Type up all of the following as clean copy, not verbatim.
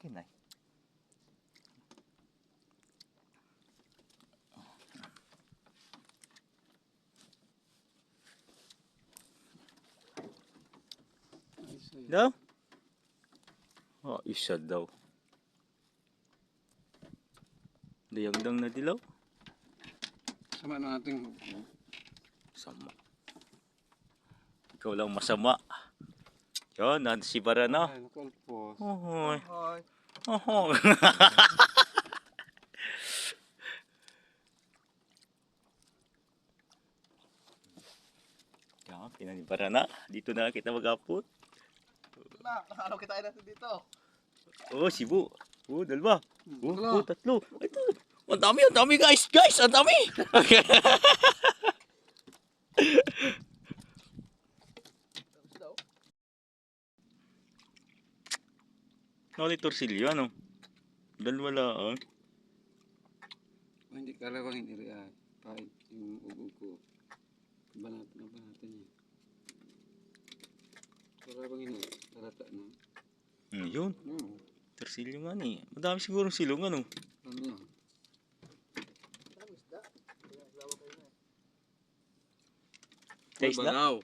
akin ay. Daw? Oh, isa daw. Dayagdang na dilaw. Sama na natin. Sama. Ikaw lang masama. Yun, nansibara na. Ay, nakalpos. Ohoy. Hoy. Ohoy. Yan, pinanibara na. Dito na kita mag-upload. Na, ano kita natin dito? Oh, Cebu. Oh, dalawa. Dalawa. Oh, tatlo. Ito. Ang dami guys. Guys, ang dami. Noli torsilyo, ano? Dalawa lang. Hindi kalawang hindi rin. Kahit yung ugo ko. Banatan niya. Kalawang hindi. Tarata na. Yun. Torsilyo nga ni. Madami siguro silong, ano? Ano yan? Dais na? Balaw.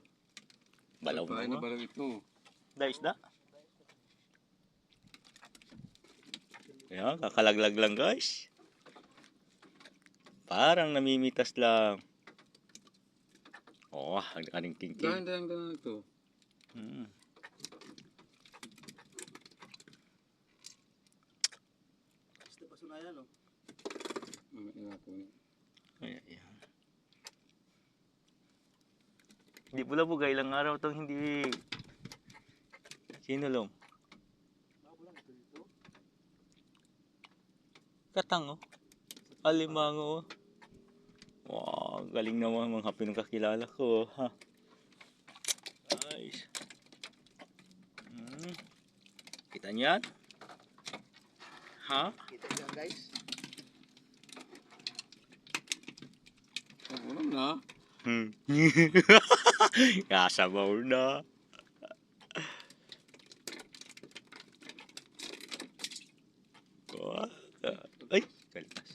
Balaw Paano na ba? balaw ito? Dais na? Ayan, kakalaglag lang guys. Parang namimitas lang. Oh, ang kaning king-king. Dahan ito. Gusto pa sunayan, no? Ayan. Hindi pula po, ilang araw itong hindi sinulong. Katang, oh. Alimango, oh. Wow, galing naman mga Hapinong kakilala ko, ha. Nice. Kita niyan? Ha? Kita niyo guys. Ulam na. Kasabaw na. Ay, kalipas.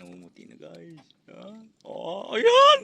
Namumuti na guys. Oh, ayan!